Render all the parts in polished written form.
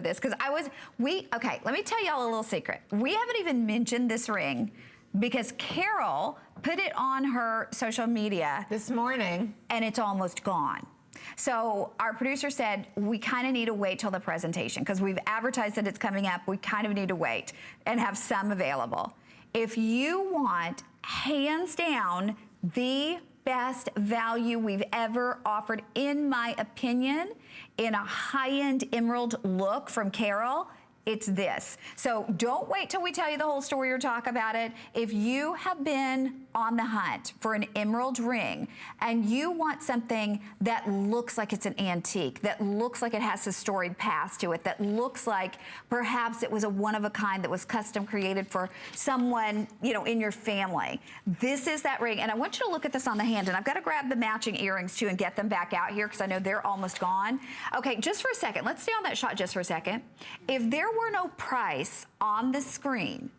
this because okay, let me tell y'all a little secret. We haven't even mentioned this ring because Carol put it on her social media this morning and it's almost gone. So our producer said, we kind of need to wait till the presentation because we've advertised that it's coming up. We kind of need to wait and have some available. If you want, hands down, the best value we've ever offered, in my opinion, in a high-end emerald look from Carol, it's this. So don't wait till we tell you the whole story or talk about it. If you have been on the hunt for an emerald ring and you want something that looks like it's an antique, that looks like it has a storied past to it, that looks like perhaps it was a one-of-a-kind that was custom created for someone, you know, in your family, this is that ring. And I want you to look at this on the hand, and I've got to grab the matching earrings too and get them back out here because I know they're almost gone. Okay, just for a second, let's stay on that shot just for a second. If there were no price on the screen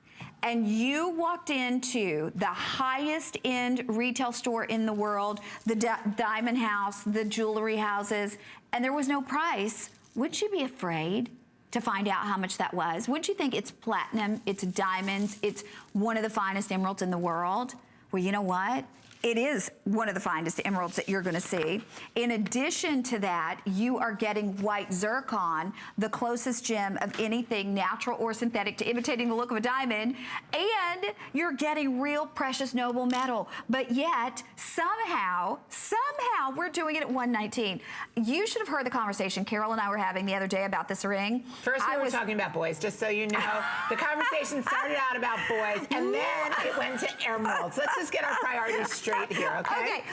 and you walked into the highest end retail store in the world, the diamond house, the jewelry houses, and there was no price, would you be afraid to find out how much that was? Would you think it's platinum, it's diamonds, it's one of the finest emeralds in the world? Well, you know what? It is one of the finest emeralds that you're gonna see. In addition to that, you are getting white zircon, the closest gem of anything natural or synthetic to imitating the look of a diamond, and you're getting real precious noble metal. But yet, somehow, we're doing it at $119. You should have heard the conversation Carol and I were having the other day about this ring. First we were talking about boys, just so you know. The conversation started out about boys, and then it went to emeralds. Let's just get our priorities straight here, okay? Okay,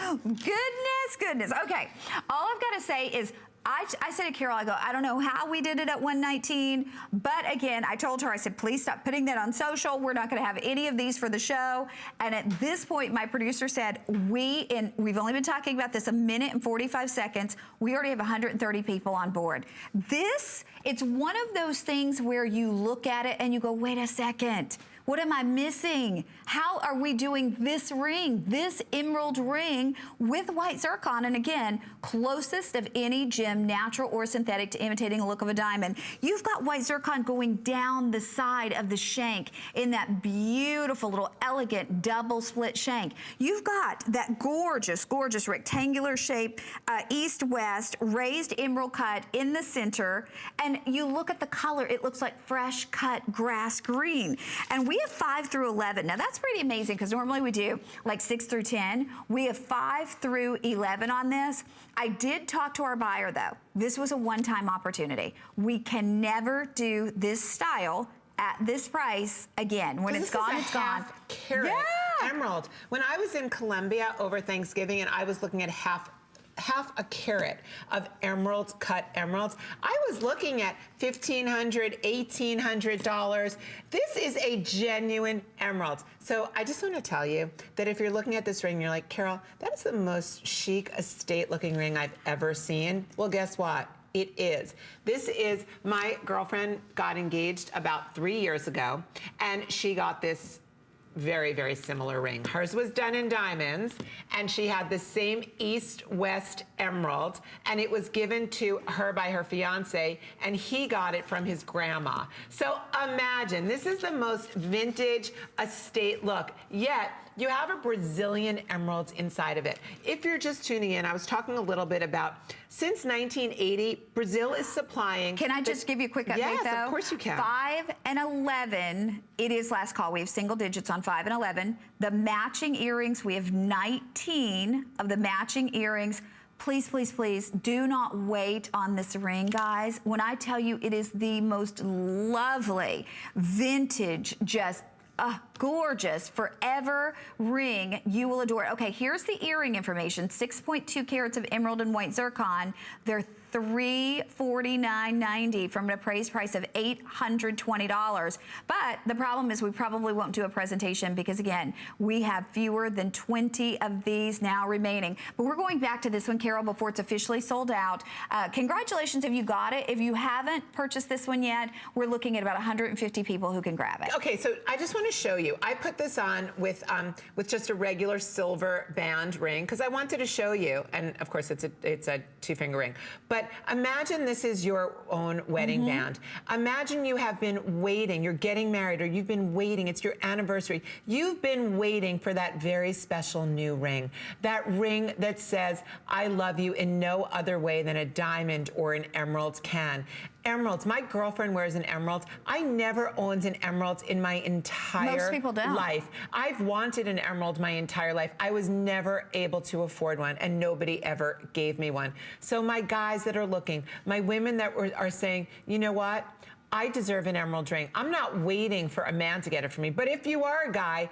goodness. Okay, all I've got to say is, I said to Carol, I go, I don't know how we did it at 119, but again, I told her, I said, please stop putting that on social. We're not gonna have any of these for the show. And at this point, my producer said, we've only been talking about this a minute and 45 seconds. We already have 130 people on board. It's one of those things where you look at it and you go, wait a second. What am I missing? How are we doing this ring, this emerald ring with white zircon? And again, closest of any gem, natural or synthetic, to imitating the look of a diamond. You've got white zircon going down the side of the shank in that beautiful little elegant double split shank. You've got that gorgeous, gorgeous rectangular shape, east-west, raised emerald cut in the center. And you look at the color, it looks like fresh cut grass green. And we have 5 through 11. Now that's pretty amazing because normally we do like 6 through 10. We have 5 through 11 on this. I did talk to our buyer though. This was a one-time opportunity. We can never do this style at this price again. When it's gone, it's gone. Carat emerald. When I was in Colombia over Thanksgiving and I was looking at half a carat of emeralds, cut emeralds, I was looking at $1,500, $1,800. This is a genuine emerald. So I just want to tell you that if you're looking at this ring, you're like, Carol, that is the most chic, estate looking ring I've ever seen. Well, guess what? It is. This is, my girlfriend got engaged about 3 years ago, and she got this very, very similar ring. Hers was done in diamonds, and she had the same east-west emerald, and it was given to her by her fiance, and he got it from his grandma. So imagine, this is the most vintage estate look, yet you have a Brazilian emerald inside of it. If you're just tuning in, I was talking a little bit about, since 1980, Brazil is supplying. Can I just give you a quick update though? Yes, of course you can. 5 and 11, it is last call. We have single digits on 5 and 11. The matching earrings, we have 19 of the matching earrings. Please, please, please do not wait on this ring, guys. When I tell you it is the most lovely, vintage, just gorgeous, forever ring, you will adore it. Okay, here's the earring information. 6.2 carats of emerald and white zircon. They're $349.90 from an appraised price of $820. But the problem is we probably won't do a presentation because, again, we have fewer than 20 of these now remaining. But we're going back to this one, Carol, before it's officially sold out. Congratulations if you got it. If you haven't purchased this one yet, we're looking at about 150 people who can grab it. Okay, so I just want to show you. I put this on with just a regular silver band ring because I wanted to show you, and of course it's a 2-finger ring. But But imagine this is your own wedding band. Imagine you have been waiting, you're getting married, or you've been waiting, it's your anniversary. You've been waiting for that very special new ring. That ring that says, I love you in no other way than a diamond or an emerald can. Emeralds, my girlfriend wears an emerald. I never owned an emerald in my entire Most people don't. life. I've wanted an emerald my entire life. I was never able to afford one, and nobody ever gave me one. So my guys that are looking, my women that are saying, you know what? I deserve an emerald ring. I'm not waiting for a man to get it for me. But if you are a guy,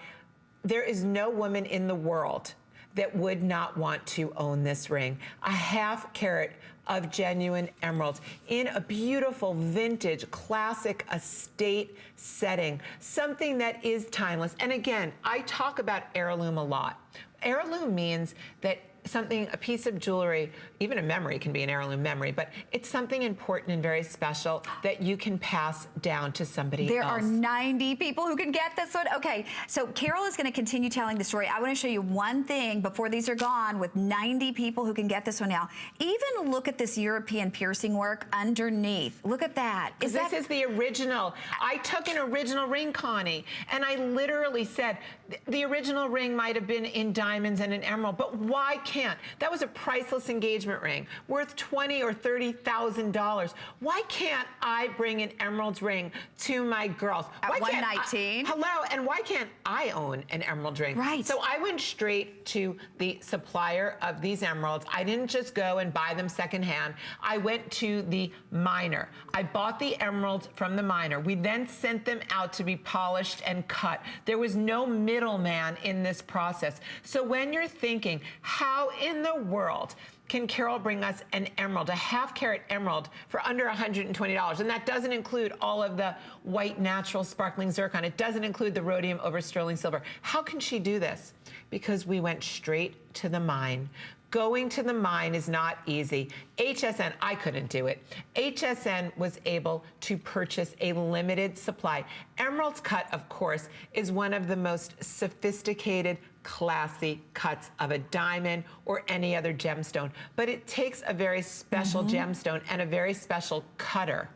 there is no woman in the world that would not want to own this ring. A ½ carat of genuine emeralds in a beautiful vintage classic estate setting, something that is timeless. And again, I talk about heirloom a lot. Heirloom means that something, a piece of jewelry, even a memory can be an heirloom memory, but it's something important and very special that you can pass down to somebody else. There are 90 people who can get this one. Okay, so Carol is going to continue telling the story. I want to show you one thing before these are gone with 90 people who can get this one now. Even look at this European piercing work underneath. Look at that. This is the original. I took an original ring, Connie, and I literally said, the original ring might have been in diamonds and an emerald, but why can't? That was a priceless engagement ring worth $20,000 or $30,000. Why can't I bring an emerald ring to my girls? At why 119? Hello, and why can't I own an emerald ring? Right. So I went straight to the supplier of these emeralds. I didn't just go and buy them secondhand. I went to the miner. I bought the emeralds from the miner. We then sent them out to be polished and cut. There was no middleman in this process. So when you're thinking, how in the world can Carol bring us an emerald, a ½ carat emerald for under $120? And that doesn't include all of the white natural sparkling zircon. It doesn't include the rhodium over sterling silver. How can she do this? Because we went straight to the mine. Going to the mine is not easy. HSN, I couldn't do it. HSN was able to purchase a limited supply. Emerald cut, of course, is one of the most sophisticated, classy cuts of a diamond or any other gemstone. But it takes a very special gemstone and a very special cutter.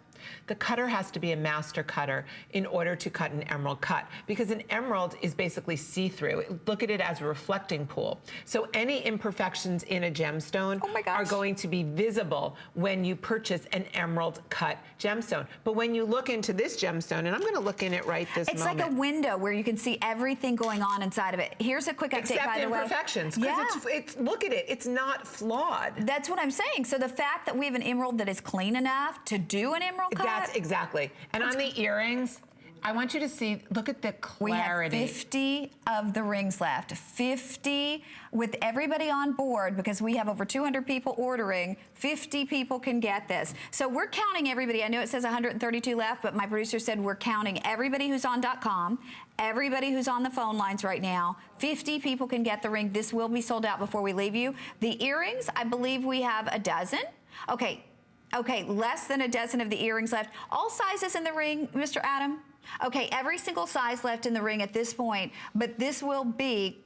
The cutter has to be a master cutter in order to cut an emerald cut, because an emerald is basically see-through. Look at it as a reflecting pool. So any imperfections in a gemstone are going to be visible when you purchase an emerald cut gemstone. But when you look into this gemstone, and I'm going to look in it right this moment. It's like a window where you can see everything going on inside of it. Here's a quick update, by the way. Except imperfections, because it's look at it, it's not flawed. That's what I'm saying. So the fact that we have an emerald that is clean enough to do an emerald cut. That's exactly. And on the earrings, I want you to see, look at the clarity. We have 50 of the rings left. 50 with everybody on board, because we have over 200 people ordering. 50 people can get this. So we're counting everybody. I know it says 132 left, but my producer said we're counting everybody who's on .com, everybody who's on the phone lines right now. 50 people can get the ring. This will be sold out before we leave you. The earrings, I believe we have a dozen. Okay, less than a dozen of the earrings left. All sizes in the ring, Mr. Adam? Okay, every single size left in the ring at this point, but this will be,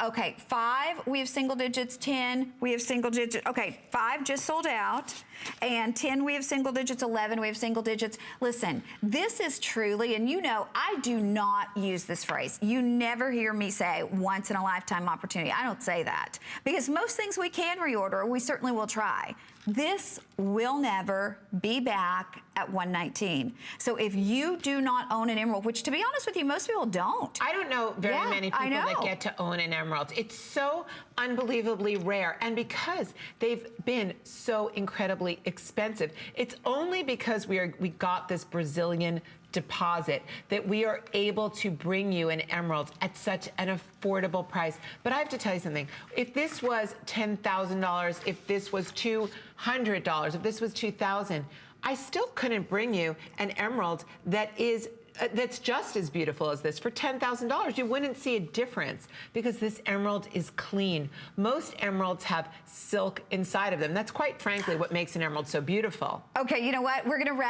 okay, 5, we have single digits, 10, we have single digits, okay, 5 just sold out, and 10, we have single digits, 11, we have single digits. Listen, this is truly, and you know, I do not use this phrase. You never hear me say once in a lifetime opportunity. I don't say that, because most things we can reorder, we certainly will try. This will never be back at 119. So if you do not own an emerald, which to be honest with you, most people don't. I don't know very many people that get to own an emerald. It's so unbelievably rare. And because they've been so incredibly expensive, it's only because we got this Brazilian deposit that we are able to bring you an emerald at such an affordable price. But I have to tell you something. If this was $10,000, if this was $200, if this was $2,000, I still couldn't bring you an emerald that is that's just as beautiful as this for $10,000. You wouldn't see a difference because this emerald is clean. Most emeralds have silk inside of them. That's quite frankly what makes an emerald so beautiful. Okay, you know what? We're going to wrap